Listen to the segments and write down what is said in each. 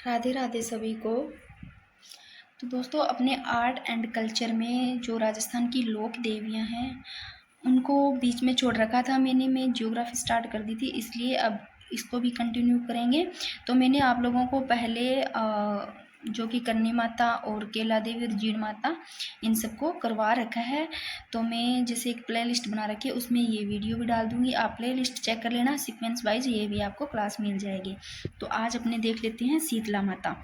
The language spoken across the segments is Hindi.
राधे राधे सभी को। तो दोस्तों, अपने आर्ट एंड कल्चर में जो राजस्थान की लोक देवियाँ हैं उनको बीच में छोड़ रखा था मैंने। मैं ज्योग्राफी स्टार्ट कर दी थी, इसलिए अब इसको भी कंटिन्यू करेंगे। तो मैंने आप लोगों को पहले जो कि करनी माता और केला देवी और जीण माता, इन सबको करवा रखा है। तो मैं जैसे एक प्ले लिस्ट बना रखी है, उसमें ये वीडियो भी डाल दूंगी। आप प्ले लिस्ट चेक कर लेना, सीक्वेंस वाइज ये भी आपको क्लास मिल जाएगी। तो आज अपने देख लेते हैं शीतला माता।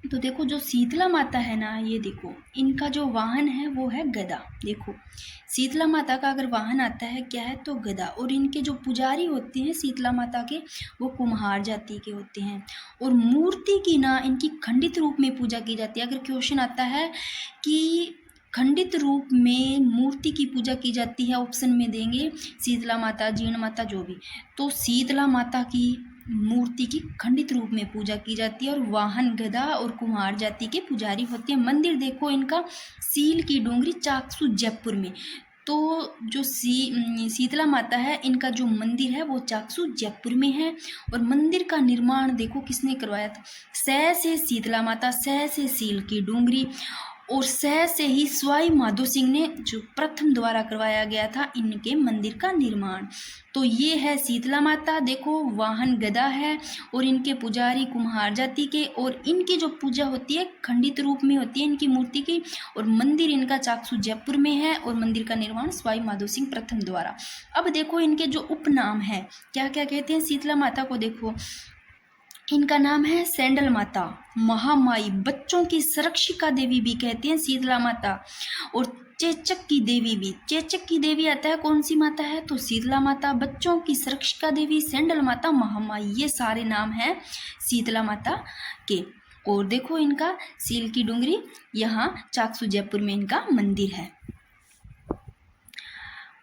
तो देखो, जो शीतला माता है ना, ये देखो इनका जो वाहन है वो है गदा। देखो, शीतला माता का अगर वाहन आता है क्या है तो गदा। और इनके जो पुजारी होते हैं शीतला माता के, वो कुम्हार जाति के होते हैं। और मूर्ति की ना इनकी खंडित रूप में पूजा की जाती है। अगर क्वेश्चन आता है कि खंडित रूप में मूर्ति की पूजा की जाती है, ऑप्शन में देंगे शीतला माता, जीण माता, जो भी। तो शीतला माता की मूर्ति की खंडित रूप में पूजा की जाती है और वाहन गदा और कुम्हार जाति के पुजारी होते हैं। मंदिर देखो इनका सील की डोंगरी, चाकसू, जयपुर में। तो जो शीतला माता है, इनका जो मंदिर है वो चाकसू, जयपुर में है। और मंदिर का निर्माण देखो किसने करवाया था। सह से शीतला माता, सह से सील की डोंगरी और सह से ही स्वाई माधो सिंह ने जो प्रथम द्वारा करवाया गया था इनके मंदिर का निर्माण। तो ये है शीतला माता। देखो, वाहन गदा है और इनके पुजारी कुम्हार जाति के। और इनकी जो पूजा होती है खंडित रूप में होती है इनकी मूर्ति की। और मंदिर इनका चाकसू, जयपुर में है। और मंदिर का निर्माण स्वाई माधो सिंह प्रथम द्वारा। अब देखो इनके जो उपनाम है, क्या क्या कहते हैं शीतला माता को। देखो, इनका नाम है सैंडल माता, महामाई, बच्चों की संरक्षिका देवी भी कहते हैं शीतला माता। और चेचक की देवी भी। चेचक की देवी आता है कौन सी माता है तो शीतला माता। बच्चों की संरक्षिका देवी सैंडल माता, महामाई, ये सारे नाम हैं शीतला माता के। और देखो इनका सील की डूंगरी, यहाँ चाकसू, जयपुर में इनका मंदिर है।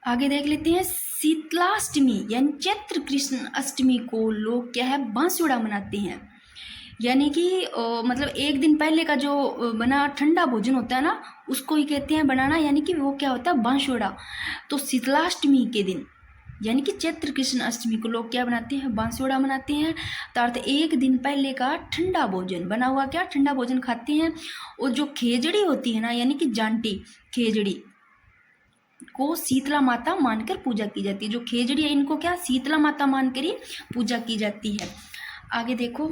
आगे देख लेते हैं शीतलाष्टमी यानी चैत्र कृष्ण अष्टमी को लोग क्या है बांसुड़ा मनाते हैं। यानी कि मतलब एक दिन पहले का जो बना ठंडा भोजन होता है ना, उसको ही कहते हैं बनाना। यानी कि वो क्या होता है बांसुड़ा। तो शीतलाष्टमी के दिन यानी कि चैत्र कृष्ण अष्टमी को लोग क्या बनाते हैं बांसुड़ा मनाते हैं। अर्थात एक दिन पहले का ठंडा भोजन बना हुआ क्या ठंडा भोजन खाते हैं। और जो खेजड़ी होती है ना, यानी कि जांटी खेजड़ी को शीतला माता मानकर पूजा की जाती है। जो खेजड़ी है इनको क्या शीतला माता मानकर ही पूजा की जाती है। आगे देखो,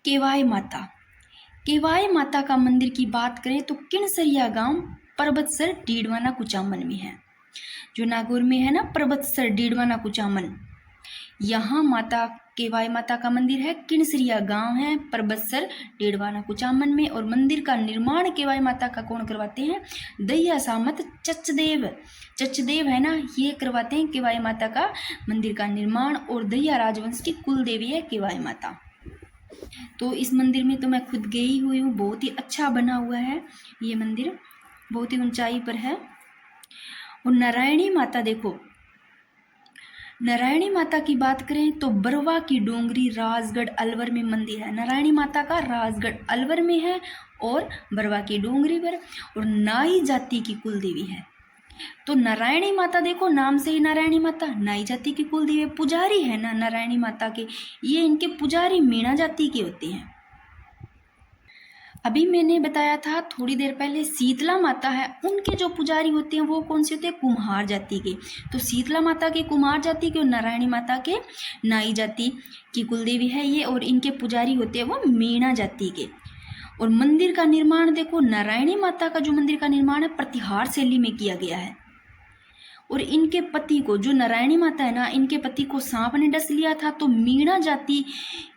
केवाई माता। केवाई माता का मंदिर की बात करें तो किणसरिया गांव परबतसर, डीडवाना, कुचामन में है। जो नागौर में है ना परबतसर, डीडवाना, कुचामन, यहाँ माता केवाई माता का मंदिर है। किणसरिया गांव है, परबतसर, डेढ़वाना, कुचामन में। और मंदिर का निर्माण केवाई माता का कौन करवाते हैं दैया सामत चचदेव। चचदेव है ना, ये करवाते हैं केवाई माता का मंदिर का निर्माण। और दैया राजवंश की कुल देवी है केवाई माता। तो इस मंदिर में तो मैं खुद गई हुई हूँ, बहुत ही अच्छा बना हुआ है ये मंदिर, बहुत ही ऊंचाई पर है। और नारायणी माता, देखो नारायणी माता की बात करें तो बरवा की डोंगरी, राजगढ़, अलवर में मंदिर है। नारायणी माता का राजगढ़, अलवर में है और बरवा की डोंगरी पर। और नाई जाति की कुल देवी है। तो नारायणी माता देखो नाम से ही नारायणी माता, नाई जाति की कुल देवी। पुजारी है ना नारायणी माता के, ये इनके पुजारी मीणा जाति के होते हैं। अभी मैंने बताया था थोड़ी देर पहले शीतला माता है, उनके जो पुजारी होते हैं वो कौन से होते हैं कुम्हार जाति के। तो शीतला माता के कुम्हार जाति के और नारायणी माता के नाई जाति की कुलदेवी है ये। और इनके पुजारी होते हैं वो मीणा जाति के। और मंदिर का निर्माण देखो, नारायणी माता का जो मंदिर का निर्माण है प्रतिहार शैली में किया गया है। और इनके पति को, जो नारायणी माता है ना, इनके पति को सांप ने डस लिया था। तो मीणा जाति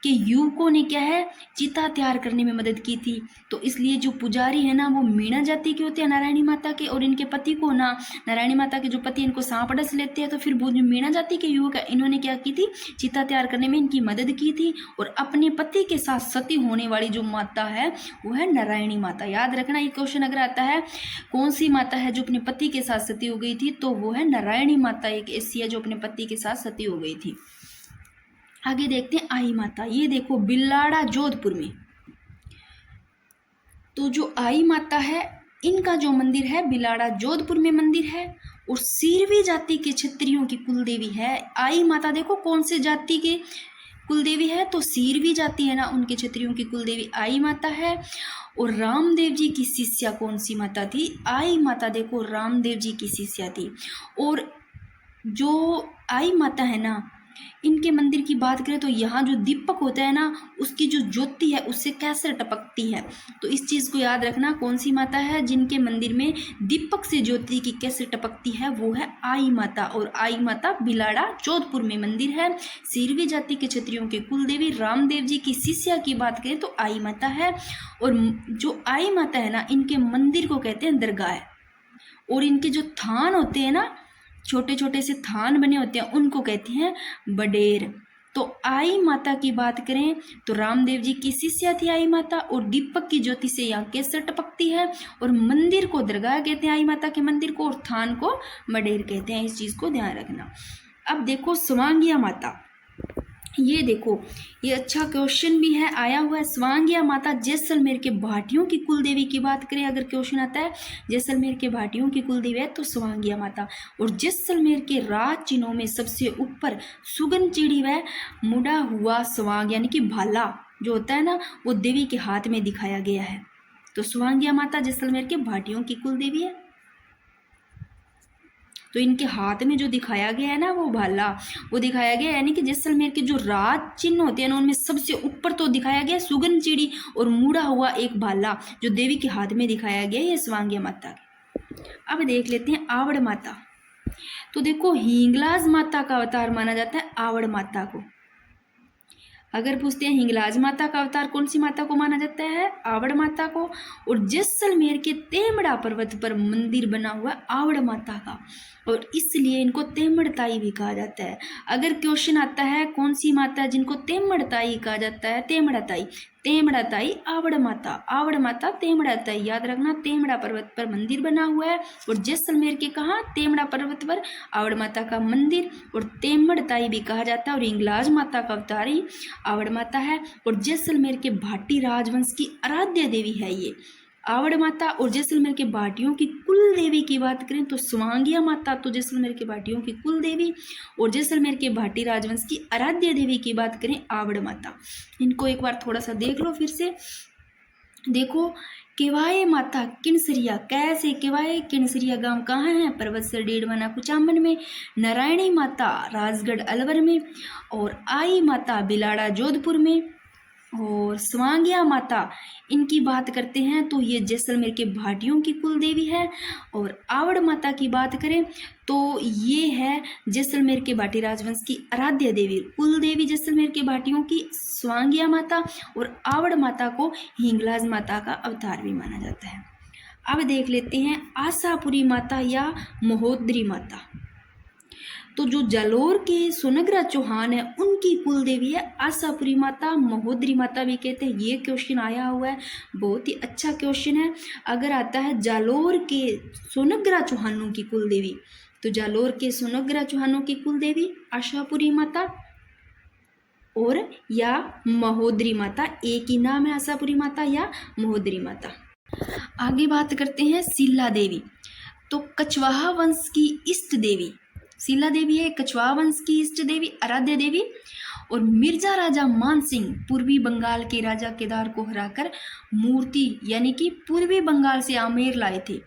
के युवकों ने क्या है चिता तैयार करने में मदद की थी। तो इसलिए जो पुजारी है ना वो मीणा जाति के होते हैं नारायणी माता के। और इनके पति को ना, नारायणी माता के जो पति इनको सांप डस लेते हैं, तो फिर वो जो मीणा जाति के युवक है इन्होंने क्या की थी चिता तैयार करने में इनकी मदद की थी। और अपने पति के साथ सती होने वाली जो माता है वो है नारायणी माता। याद रखना, ये क्वेश्चन अगर आता है कौन सी माता है जो अपने पति के साथ सती हो गई थी, तो वो है नारायणी माता, एक ऐसी है जो अपने पति के साथ सती हो गई थी। आगे देखते हैं आई माता। ये देखो बिल्लाड़ा, जोधपुर में। तो जो आई माता है इनका जो मंदिर है बिलाड़ा, जोधपुर में मंदिर है। और सीरवी जाति के क्षत्रियों की कुलदेवी है आई माता। देखो कौन से जाति के कुल देवी है, तो सीरवी जाति है ना उनके क्षत्रियों की कुल देवी आई माता है। और रामदेव जी की शिष्या कौन सी माता थी? आई माता। देखो रामदेव जी की शिष्या थी। और जो आई माता है ना, इनके मंदिर की बात करें तो यहाँ जो दीपक होता है ना, उसकी जो ज्योति है उससे कैसे टपकती है। तो इस चीज़ को याद रखना, कौन सी माता है जिनके मंदिर में दीपक से ज्योति की कैसे टपकती है, वो है आई माता। और आई माता बिलाड़ा जोधपुर में मंदिर है। सीरवी जाति के क्षत्रियों के कुल देवी रामदेव जी की शिष्या की बात करें तो आई माता है। और जो आई माता है ना, इनके मंदिर को कहते हैं दरगाह। और इनके जो थान होते हैं ना, छोटे छोटे से थान बने होते हैं, उनको कहते हैं बडेर। तो आई माता की बात करें तो रामदेव जी की शिष्या थी आई माता, और दीपक की ज्योति से यहाँ केसर टपकती है। और मंदिर को दरगाह कहते हैं आई माता के मंदिर को, और थान को बडेर कहते हैं। इस चीज़ को ध्यान रखना। अब देखो स्वांगिया माता, ये देखो ये अच्छा क्वेश्चन भी है, आया हुआ है। स्वांगिया माता जैसलमेर के भाटियों की कुल देवी की बात करें, अगर क्वेश्चन आता है जैसलमेर के भाटियों की कुल देवी है तो स्वांगिया माता। और जैसलमेर के राज चिन्हों में सबसे ऊपर सुगन चिड़ी व मुड़ा हुआ स्वांग यानी कि भाला जो होता है ना, वो देवी के हाथ में दिखाया गया है। तो स्वांगिया माता जैसलमेर के भाटियों की कुल देवी है। तो इनके हाथ में जो दिखाया गया है ना वो भाला, वो दिखाया गया, यानी कि जैसलमेर के जो राज चिन्ह होते हैं ना, उनमें सबसे ऊपर तो दिखाया गया सुगन चिड़ी और मुड़ा हुआ एक भाला जो देवी के हाथ में दिखाया गया है, ये स्वांगिया माता के। अब देख लेते हैं आवड़ माता। तो देखो हिंगलाज माता का अवतार माना जाता है आवड़ माता को। अगर पूछते हैं हिंगलाज माता का अवतार कौन सी माता को माना जाता है? आवड़ माता को। और जैसलमेर के तेमड़ा पर्वत पर मंदिर बना हुआ है आवड़ माता का, और इसलिए इनको तेमड़ताई भी कहा जाता है। अगर क्वेश्चन आता है कौन सी माता जिनको तेमड़ताई कहा जाता है, तेमड़ाताई, तेमड़ाताई आवड़ माता, आवड़ माता तेमड़ाताई, याद रखना। तेमड़ा पर्वत पर मंदिर बना हुआ है, और जैसलमेर के कहाँ? तेमड़ा पर्वत पर आवड़ माता का मंदिर, और तेमड़ताई भी कहा जाता है। और हिंगलाज माता का अवतार ही आवड़ माता है। और जैसलमेर के भाटी राजवंश की आराध्य देवी है ये आवड़ माता। और जैसलमेर के भाटियों की कुल देवी की बात करें तो स्वांगिया माता, तो जैसलमेर के भाटियों की कुल देवी। और जैसलमेर के भाटी राजवंश की आराध्य देवी की बात करें आवड़ माता। इनको एक बार थोड़ा सा देख लो फिर से। देखो केवाए माता किनसरिया, कैसे केवाए किनसरिया गांव कहाँ है? पर्वत से 1.5 मना कुचामन में। नारायणी माता राजगढ़ अलवर में। और आई माता बिलाड़ा जोधपुर में। और स्वांगिया माता इनकी बात करते हैं तो ये जैसलमेर के भाटियों की कुल देवी है। और आवड़ माता की बात करें तो ये है जैसलमेर के भाटी राजवंश की आराध्य देवी कुल देवी जैसलमेर के भाटियों की स्वांगिया माता। और आवड़ माता को हिंगलाज माता का अवतार भी माना जाता है। अब देख लेते हैं आशापुरी माता या महोदरी माता। तो जो जालोर के सोनग्रा चौहान है उनकी कुल देवी है आशापुरी माता, महोदरी माता भी कहते हैं। ये क्वेश्चन आया हुआ है, बहुत ही अच्छा क्वेश्चन है। अगर आता है जालोर के सोनग्रा चौहानों की कुल देवी, तो जालोर के सोनग्रा चौहानों की कुल देवी आशापुरी माता और या महोदरी माता, एक ही नाम है आशापुरी माता या महोदरी माता। आगे बात करते हैं शीला देवी। तो कछवाहा वंश की इष्ट देवी शीला देवी है, कछवाहा वंश की इष्ट देवी आराध्य देवी। और मिर्जा राजा मान सिंह पूर्वी बंगाल के राजा केदार को हराकर मूर्ति यानी कि पूर्वी बंगाल से आमेर लाए थे।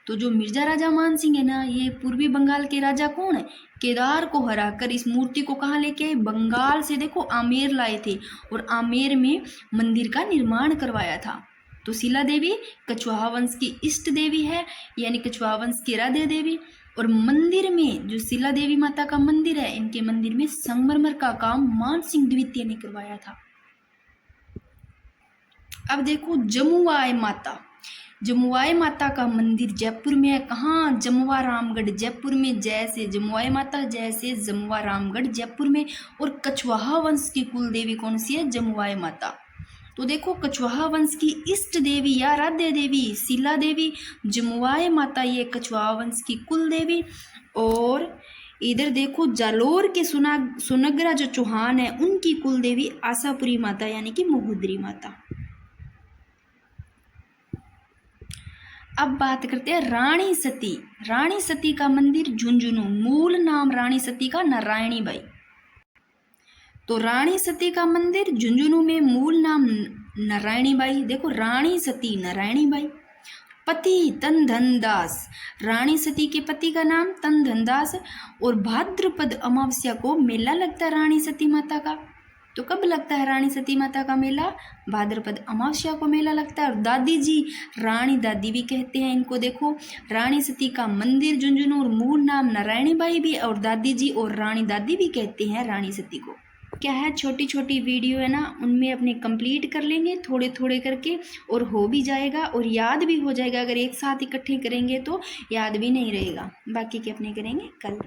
तो जो मिर्जा राजा मान सिंह है ना, ये पूर्वी बंगाल के राजा कौन है? केदार को हराकर इस मूर्ति को कहाँ लेके आए? बंगाल से देखो आमेर लाए थे, और आमेर में मंदिर का निर्माण करवाया था। तो शीला देवी कछवाहा वंश की इष्ट देवी है, यानी कछवाहा वंश की आराध्य देवी। और मंदिर में जो शीला देवी माता का मंदिर है, इनके मंदिर में संगमरमर का काम मान सिंह द्वितीय ने करवाया था। अब देखो जमुआई माता। जमुआई माता का मंदिर जयपुर में है। कहाँ? जमुआ रामगढ़ जयपुर में। जैसे जमुआई माता जैसे जमुआ रामगढ़ जयपुर में। और कछवाहा वंश की कुल देवी कौन सी है? जमुआई माता। तो देखो कछवाहा वंश की इष्ट देवी या आराध्य देवी शीला देवी, जमुआई माता ये कछवाहा वंश की कुल देवी। और इधर देखो जालोर के सुनगरा जो चौहान है उनकी कुल देवी आशापुरी माता यानी कि महोदरी माता। अब बात करते हैं रानी सती। रानी सती का मंदिर झुंझुनू, मूल नाम रानी सती का नारायणी बाई। तो रानी सती का मंदिर झुंझुनू में, मूल नाम नारायणी बाई। देखो रानी सती नारायणी बाई। पति तन धन दास, रानी सती के पति का नाम तन धन दास। और भाद्रपद अमावस्या को मेला लगता है रानी सती माता का। तो कब लगता है रानी सती माता का मेला? भाद्रपद अमावस्या को मेला लगता है। और दादी जी, रानी दादी भी कहते हैं इनको। देखो रानी सती का मंदिर झुंझुनू, और मूल नाम नारायणी बाई भी, और दादी जी और रानी दादी भी कहते हैं रानी सती को। क्या है, छोटी छोटी वीडियो है ना, उनमें अपने कंप्लीट कर लेंगे थोड़े थोड़े करके, और हो भी जाएगा और याद भी हो जाएगा। अगर एक साथ इकट्ठे करेंगे तो याद भी नहीं रहेगा। बाकी के अपने करेंगे कल।